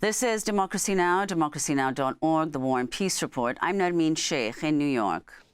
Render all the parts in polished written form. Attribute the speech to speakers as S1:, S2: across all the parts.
S1: This is Democracy Now!, democracynow.org, the War and Peace Report. I'm Nermeen Sheikh in New York.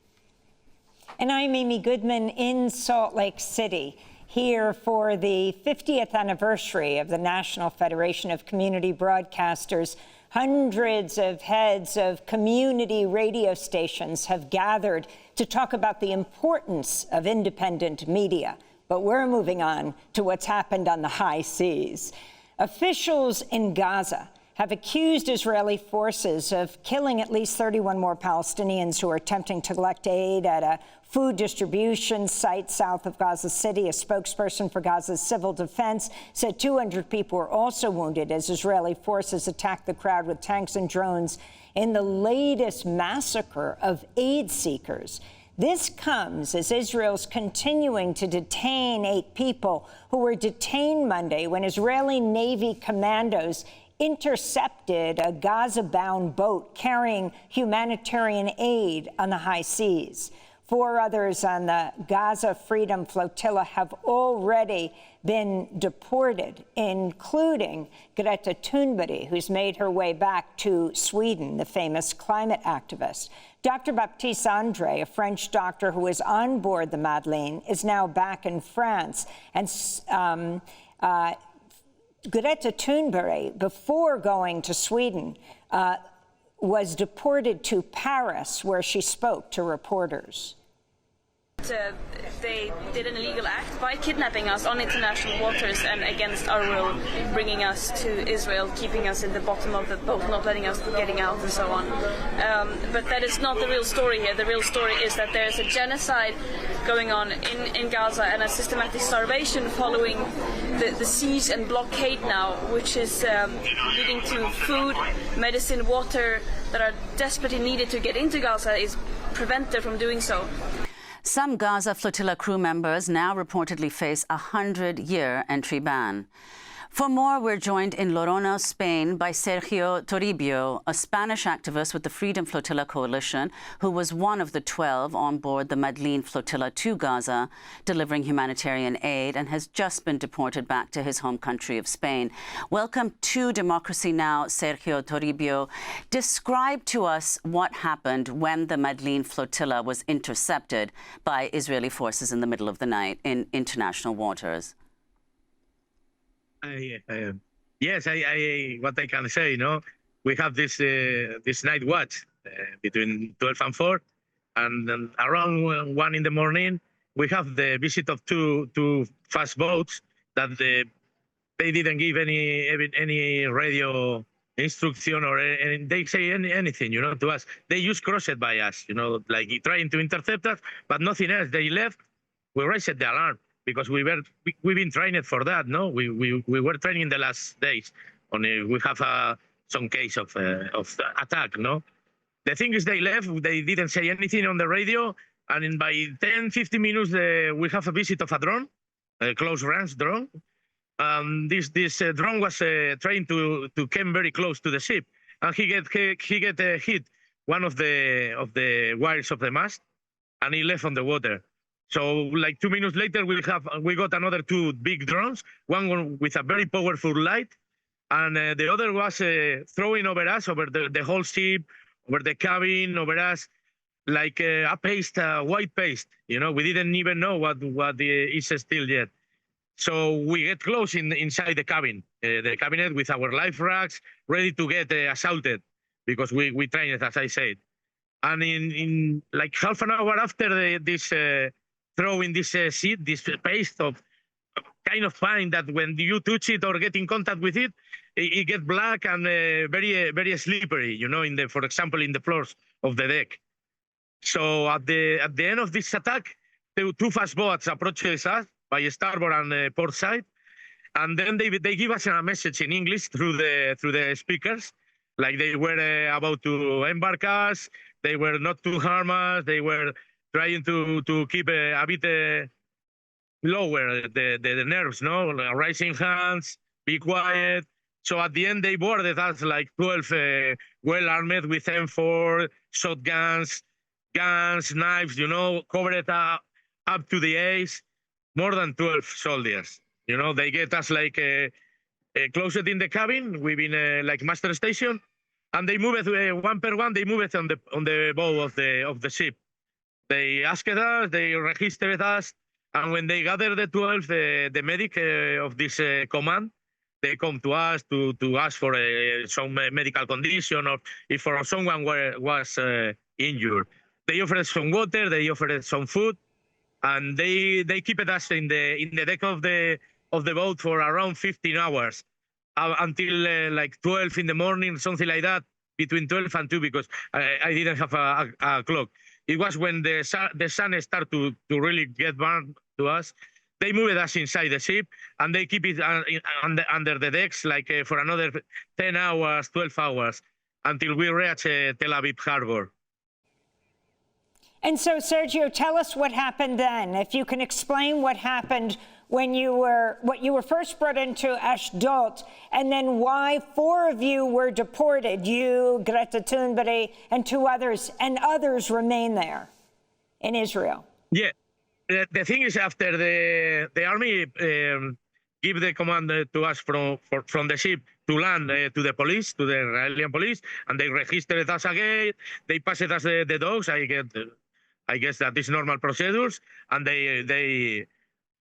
S2: And I'm Amy Goodman in Salt Lake City, here for the 50th anniversary of the National Federation of Community Broadcasters. Hundreds of heads of community radio stations have gathered to talk about the importance of independent media. But we're moving on to what's happened on the high seas. Officials in Gaza have accused Israeli forces of killing at least 31 more Palestinians who are attempting to collect aid at a food distribution site south of Gaza City. A spokesperson for Gaza's civil defense said 200 people were also wounded as Israeli forces attacked the crowd with tanks and drones in the latest massacre of aid seekers. This comes as Israel's continuing to detain 8 people who were detained Monday when Israeli Navy commandos intercepted a Gaza-bound boat carrying humanitarian aid on the high seas. 4 others on the Gaza Freedom Flotilla have already been deported, including Greta Thunberg, who's made her way back to Sweden, the famous climate activist. Dr. Baptiste Andre, a French doctor who was on board the Madeleine, is now back in France. And Greta Thunberg, before going to Sweden, was deported to Paris, where she spoke to reporters.
S3: They did an illegal act by kidnapping us on international waters and against our will, bringing us to Israel, keeping us in the bottom of the boat, not letting us getting out and so on. But that is not the real story here. The real story is that there is a genocide going on in Gaza and a systematic starvation following the siege and blockade now, which is leading to food, medicine, water that are desperately needed to get into Gaza is prevented from doing so.
S1: Some Gaza Flotilla crew members now reportedly face a 100-year entry ban. For more, we're joined in Lorona, Spain, by Sergio Toribio, a Spanish activist with the Freedom Flotilla Coalition, who was one of the 12 on board the Madeleine Flotilla to Gaza, delivering humanitarian aid, and has just been deported back to his home country of Spain. Welcome to Democracy Now!, Sergio Toribio. Describe to us what happened when the Madeleine Flotilla was intercepted by Israeli forces in the middle of the night in international waters.
S4: Yes, what I can say, we have this this night watch between 12 and 4, and then around 1 in the morning, we have the visit of two fast boats that they didn't give any radio instruction or they say anything, to us. They just crossed by us, like trying to intercept us, but nothing else. They left. We raised the alarm, because we've been training for that, no? We were training in the last days. Only we have some case of attack, no? The thing is, they left. They didn't say anything on the radio, and by 10-15 minutes, we have a visit of a drone, a close range drone. This drone was trying to come very close to the ship, and he get hit one of the wires of the mast, and he left on the water. So, like 2 minutes later, we got another 2 big drones, one with a very powerful light, and the other was throwing over us, over the whole ship, over the cabin, over us, like a paste, white paste. We didn't even know what is still yet. So we get close inside the cabin, the cabinet with our life racks, ready to get assaulted, because we trained, as I said. And in like half an hour after this throwing this seed, this paste of kind of fine that when you touch it or get in contact with it, it gets black and very slippery, for example, in the floors of the deck. So at the end of this attack, the 2 fast boats approaches us by starboard and port side, and then they give us a message in English through the speakers, like they were about to embark us, they were not to harm us, they were trying to keep a bit lower the nerves, no? Raising hands, be quiet. So at the end, they boarded us like 12 well-armed with M4, shotguns, guns, knives, covered up to the eyes, more than 12 soldiers. They get us like closed in the cabin. We've been like master station, and they move it one per one. They move it on the bow of the ship. They asked us, they registered us, and when they gather the 12, the medic of this command, they come to us to ask for some medical condition, or if for someone was injured. They offered some water, they offered some food, and they keep us in the deck of the boat for around 15 hours until like 12 in the morning, something like that, between 12 and 2, because I didn't have a clock. It was when the sun started to really get burned to us. They moved us inside the ship, and they keep it under the decks like for another 10 hours, 12 hours, until we reach Tel Aviv harbor.
S2: And so, Sergio, tell us what happened then. If you can explain what happened when you were first brought into Ashdod, and then why 4 of you were deported, you, Greta Thunberg, and 2 others, and others remain there in Israel.
S4: Yeah. The thing is, after the army give the command to us from the ship to land to the police, to the Israeli police, and they registered us again. They passed us the dogs. I guess that is normal procedures, and they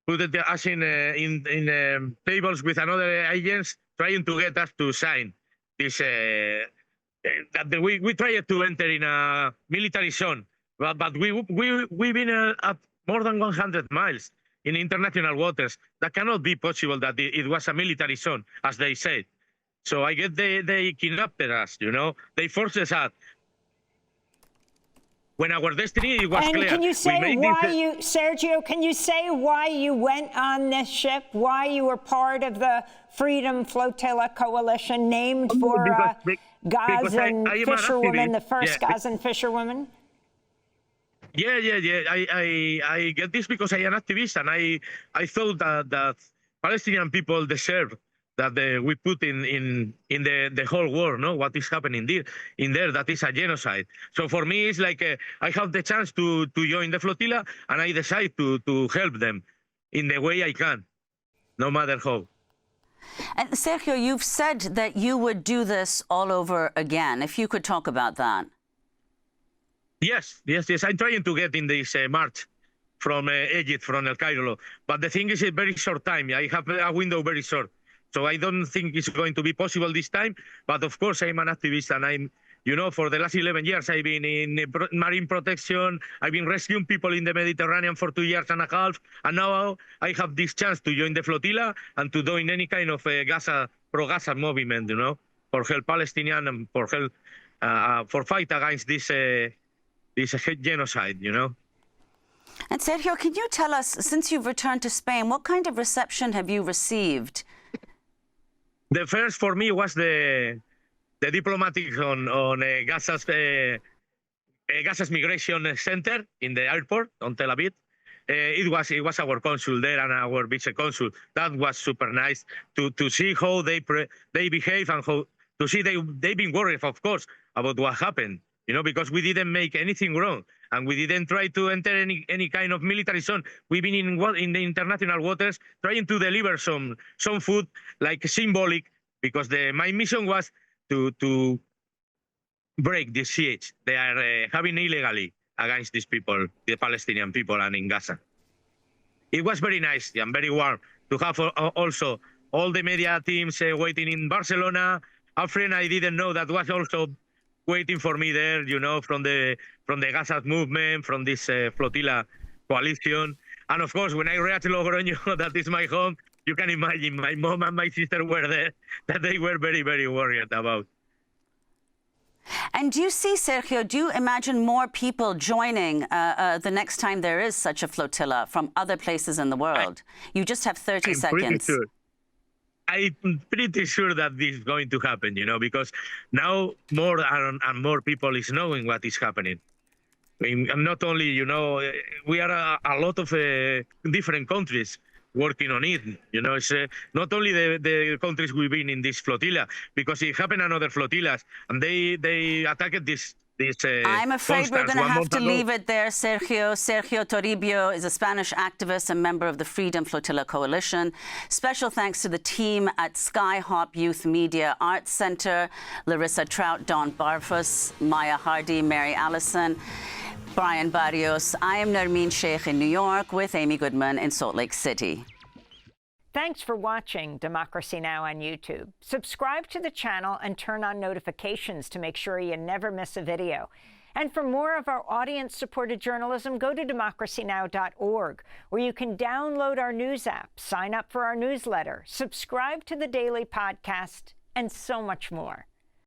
S4: put us in tables with another agents trying to get us to sign this. That we tried to enter in a military zone, but we've been at more than 100 miles in international waters. That cannot be possible that it was a military zone, as they said. So I guess they kidnapped us, you know. They forced us out. When our destiny it was
S2: and
S4: clear.
S2: Can you say why Sergio, can you say why you went on this ship, why you were part of the Freedom Flotilla coalition named for Gazan fisherwoman, the first Gazan fisherwoman?
S4: Yeah. I get this because I am an activist, and I thought that Palestinian people deserve that we put in the whole world, no? What is happening there, that is a genocide. So for me, it's like I have the chance to join the flotilla, and I decide to help them in the way I can, no matter how.
S1: And Sergio, you've said that you would do this all over again. If you could talk about that.
S4: Yes. I'm trying to get in this march from Egypt, from El Cairo. But the thing is a very short time. I have a window very short. So I don't think it's going to be possible this time. But of course, I'm an activist, and I'm, you know, for the last 11 years, I've been in marine protection. I've been rescuing people in the Mediterranean for 2 years and a half. And now I have this chance to join the flotilla and to join any kind of pro-Gaza movement, you know, for help Palestinian and for help, for fight against this genocide, you know.
S1: And Sergio, can you tell us, since you've returned to Spain, what kind of reception have you received?
S4: The first for me was the diplomatic on Gaza's migration center in the airport on Tel Aviv. It was our consul there and our vice consul. That was super nice to see how they behave, and how to see they've been worried, of course, about what happened. You know, because we didn't make anything wrong, and we didn't try to enter any kind of military zone. We've been in the international waters trying to deliver some food, like symbolic, because my mission was to break the siege they are having illegally against these people, the Palestinian people, and in Gaza. It was very nice and very warm to have also all the media teams waiting in Barcelona. A friend I didn't know that was also waiting for me there, you know, from the Gaza movement, from this flotilla coalition. And of course, when I reached Logroño, that is my home, you can imagine my mom and my sister were there, that they were very, very worried about.
S1: And do you see, Sergio, do you imagine more people joining the next time there is such a flotilla from other places in the world? You just have 30 seconds.
S4: I'm pretty sure that this is going to happen, you know, because now more and more people is knowing what is happening. And not only, you know, we are a lot of different countries working on it. You know, it's not only the countries we've been in this flotilla, because it happened on other flotillas, and they attacked this this
S1: I'm afraid we're going to
S4: one
S1: have
S4: month
S1: to
S4: ago.
S1: leave it there, Sergio. Sergio Toribio is a Spanish activist and member of the Freedom Flotilla Coalition. Special thanks to the team at Skyhop Youth Media Arts Center, Larissa Trout, Dawn Barfus, Maya Hardy, Mary Allison, Brian Barrios. I am Nermeen Sheikh in New York with Amy Goodman in Salt Lake City.
S2: Thanks for watching Democracy Now! On YouTube. Subscribe to the channel and turn on notifications to make sure you never miss a video. And for more of our audience-supported journalism, go to democracynow.org, where you can download our news app, sign up for our newsletter, subscribe to the daily podcast, and so much more.